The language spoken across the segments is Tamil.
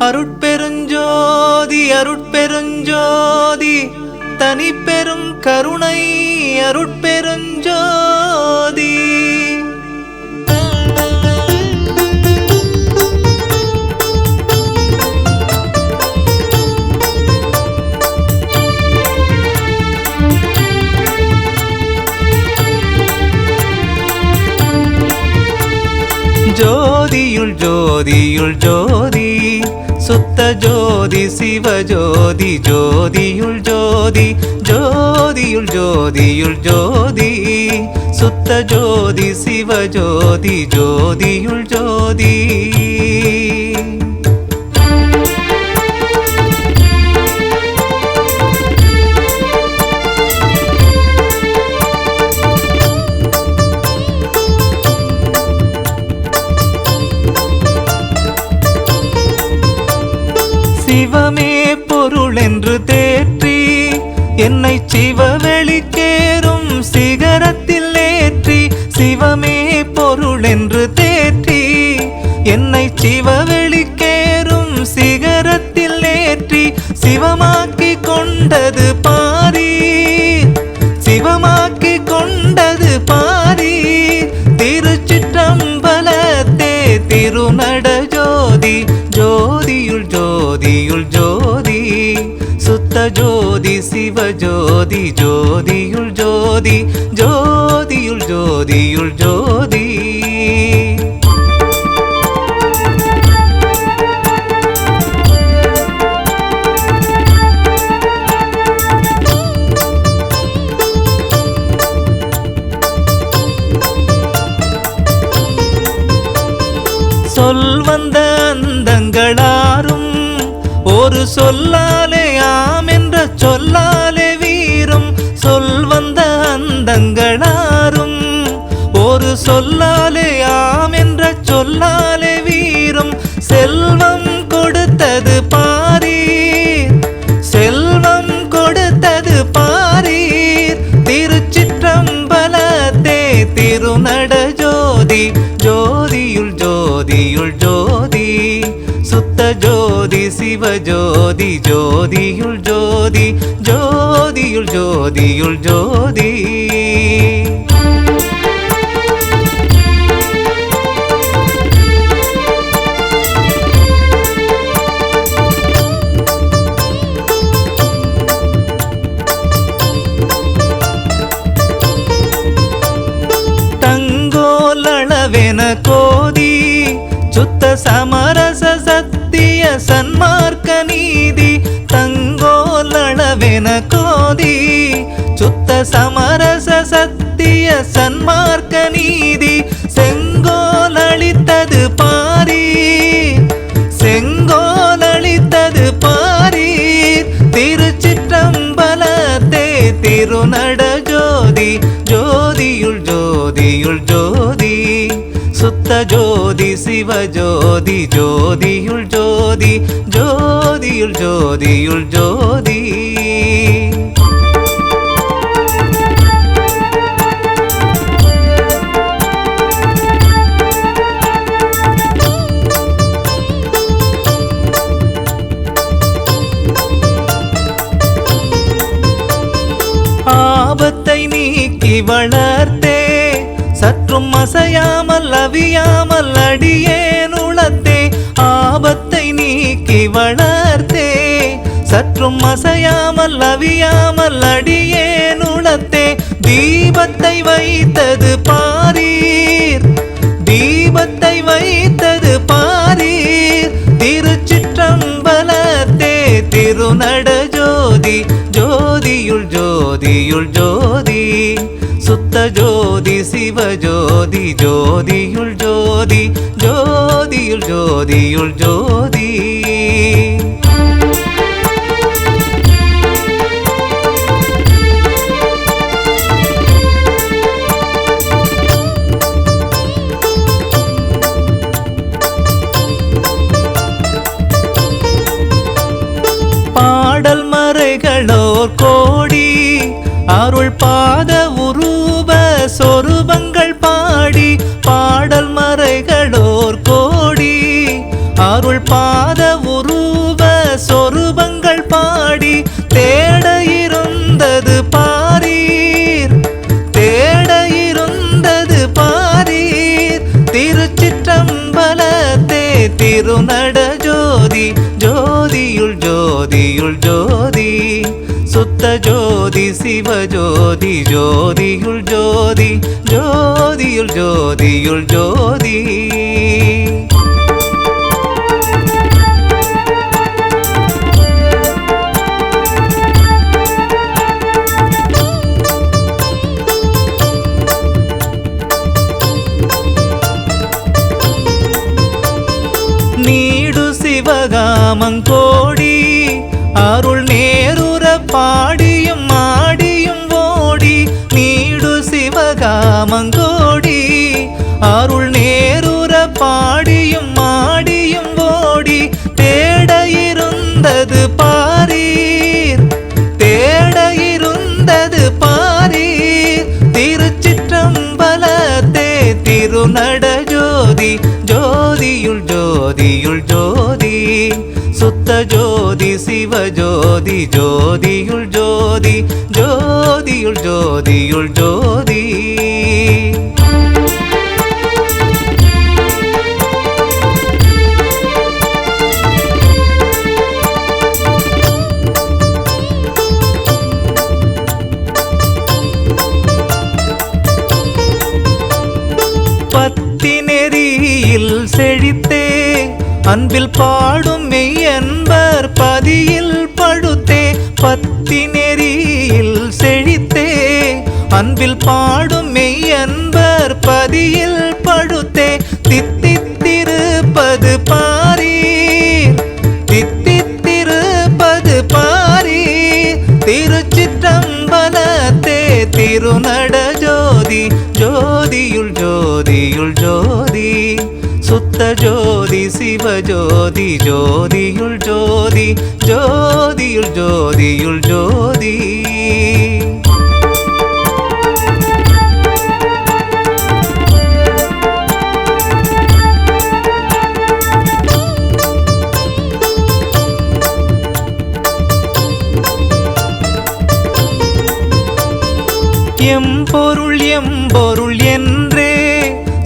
அருட்பெருஞ்சோதி அருட்பெருஞ்சோதி தனிப்பெரும் கருணை அருட்பெருஞ்சோதி. ஜோதியுள் ஜோதியுள் ஜோதி சுத்த ஜோதி சிவஜோதி. ஜோதியுள் ஜோதி ஜோதியுள் ஜோதியுள் ஜோதி சுத்த ஜோதி சிவஜோதி. ஜோதியுள் ஜோதி சிவமே பொருள் என்று தேற்றி என்னை சிவவெளிக்கேறும் சிகரத்தில் ஏற்றி. சிவமே பொருள் என்று தேற்றி என்னை சிவவெளிக்கேறும் சிகரத்தில் ஏற்றி. சிவமாக்கி கொண்டது பாரீர், சிவமாக்கி கொண்டது பாரீர். திருச்சிற்றம்பலத்தே திருநட ஜோதி. ஜோதியுள் ஜோதியுள் ஜோதி சுத்த ஜோதி சிவஜோதி. ஜோதியுள் ஜோதி ஜோதியுள் ஜோதியுள் ஜோதி. சொல்வந்த அந்தங்களாரும் ஒரு சொல்லாலே ஆம் என்ற சொல்லாலே வீரும். சொல்வந்த அந்தங்களாரும் ஒரு சொல்லாலே ஆம் என்ற சொல்லாலே வீரும். செல்வம் கொடுத்தது பாரீர், செல்வம் கொடுத்தது பாரீர். திருச்சிற்றம்பலத்தே திருநட ஜோதி. ஜோதியுள் ஜோதியுள் ஜோதி சுத்த ஜோதி சிவஜோதி. ஜோதியுள் ஜோதி ஜோதியுள் ஜோதியுள் ஜோதி. தங்கோலளவென கோதி சுத்த சமரச சத்திய சன்மார்க்க நீதி. தங்கோலளவென கோதி சுத்த சமரச சத்திய சன்மார்க்க நீதி. செங்கோலளித்தது பாரீர், செங்கோலளித்தது பாரீர். திருச்சிற்றம்பலத்தே திருநட ஜோதி. ஜோதியுள் ஜோதியுள் ஜோதி சுத்த ஜோதி சிவஜோதி. ஜோதியுள் ஜோதி ஜோதியுள் ஜோதியுள் ஜோதி. ஆபத்தை நீக்கி வளர்த்தே சற்றும் அசையாமல் அவியாமல் அடியேன் உளத்தே. ஆபத்தை நீக்கி வளர்த்தே சற்றும் அசையாமல் அவியாமல் அடியேன் உளத்தே. தீபத்தை வைத்தது பாரீர், தீபத்தை வைத்தது பாரீர். திருச்சிற்றம்பலத்தே திருநட ஜோதி. ஜோதியுள் ஜோதியுள் ஜோதி சுத்த ஜோதி சிவஜோதி. ஜோதியுள் ஜோதி ஜோதியுள் ஜோதியுள் ஜோதி. பாடல் மறைகளோர் கோடி அருள் பாத உருவ சொரூபங்கள் பாடி. பாடல் மறைகளோர் கோடி அருள் பாத உருவ சொரூபங்கள் பாடி தேட இருந்தது பாரீர், தேட இருந்தது பாரீர். திருச்சிற்றம்பலத்தே திருநட ஜோதி, ஜோதியுள் ஜோதியுள் ஜோதி, சுத்த ஜோதி சிவஜோதி, ஜோதியுள் ஜோதி, ஜோதியுள் ஜோதியுள் ஜோதி. நீடு சிவகாமங்கோடி அருள் நேருற பாடியும் ஆடியும் ஓடி, நீடு சிவகாமங்கோடி அருள் நேருற பாடியும் ஆடியும் ஓடி, தேட இருந்தது பாரீர், தேட இருந்தது பாரீர். திருச்சிற்றம்பலத்தே திருநட ஜோதி, ஜோதியுள் ஜோதியுள் ஜோதி, சுத்த ஜோதி சிவஜோதி, ஜோதியுள் ஜோதி, ஜோதியுள் ஜோதியுள் ஜோதி. பத்தி நெறியில் செழித்தே அன்பில் பாடும் மெய்யன்பர் பதியில் படுத்தே, பத்தி நெறியில் செழித்தே அன்பில் பாடும் மெய்யன்பர் பதியில் படுத்தே, தித்தித்திருப்பது பாரீர், தித்தித்திருப்பது பாரீர். திருச்சிற்றம்பலத்தே திருநட ஜோதி, ஜோதியுள் ஜோதியுள் ஜோதி, சுத்த ஜோதி சிவஜோதி, ஜோதியுள் ஜோதி, ஜோதியுள் ஜோதியுள் ஜோதி. எம்பொருள் எம்பொருள் என்றே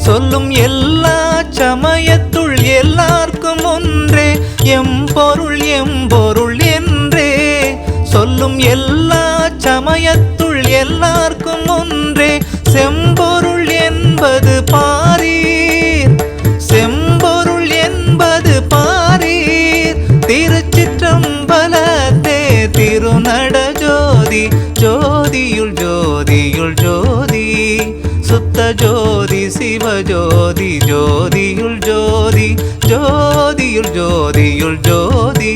சொல்லும் எல்லா சமயத்துள் எல்லார்க்கும் ஒன்றே, எம்பொருள் எம்பொருள் என்றே சொல்லும் எல்லா சமயத்துள் எல்லார்க்கும் ஒன்றே. செம்பொருள் என்பது பாரீர், செம்பொருள் என்பது பாரீர். திருச்சிற்றம்பலத்தே திருநட ஜோதி, ஜோதியுள் ஜோதியுள் ஜோதி, சுத்த ஜோதி சிவஜோதி, ஜோதியுள் ஜோதி, ஜோதியுள் ஜோதியுள் ஜோதி.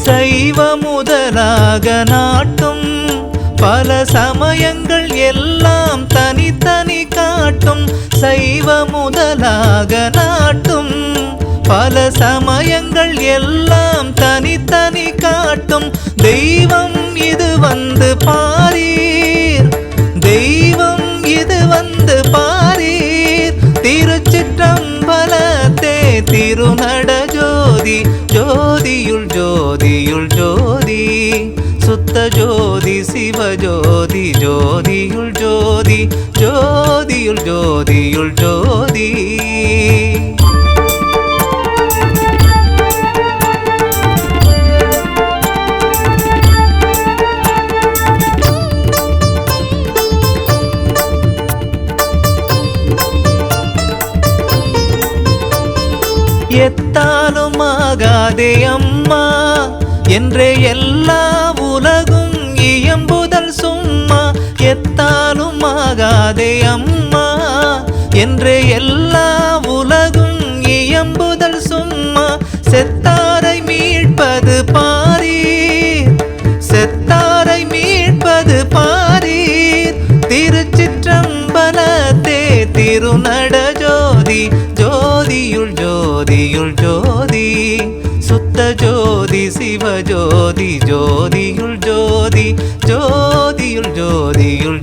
சைவ முதலாக நாட்டும் பல சமயங்கள் எல்லாம் தனித்தனி காட்டும், சைவ முதலாக நாட்டும் பல சமயங்கள் எல்லாம் தனித்தனி காட்டும். தெய்வம் இது வந்து பாரீர், தெய்வம் இது வந்து பாரீர். திருச்சிற்றம்பலத்தே திருநட ஜோதி, ஜோதியுள் ஜோதியுள் ஜோதி, சுத்த ஜோதி சிவஜோதி, ஜோதியுள் ஜோதி, ஜோதியுள் ஜோதியுள் ஜோதி. எத்தாலும் ஆகாதே அம்மா என்றே எல்லா உலகும் இயம்புதல் சும்மா, எத்தாலும் ஆகாதே அம்மா என்றே எல்லா உலகும் இயம்புதல் சும்மா. செத்தாரை மீட்பது பாரீர், செத்தாரை மீட்பது பாரீர். திருச்சிற்றம்பலத்தே திருநட ஜோதி, ஜோதியுள் ஜோதியுள் ஜோதி சுத்த ஜோதி சிவஜோதி ஜோதியுள் ஜோதி ஜோதியுள் ஜோதியுள்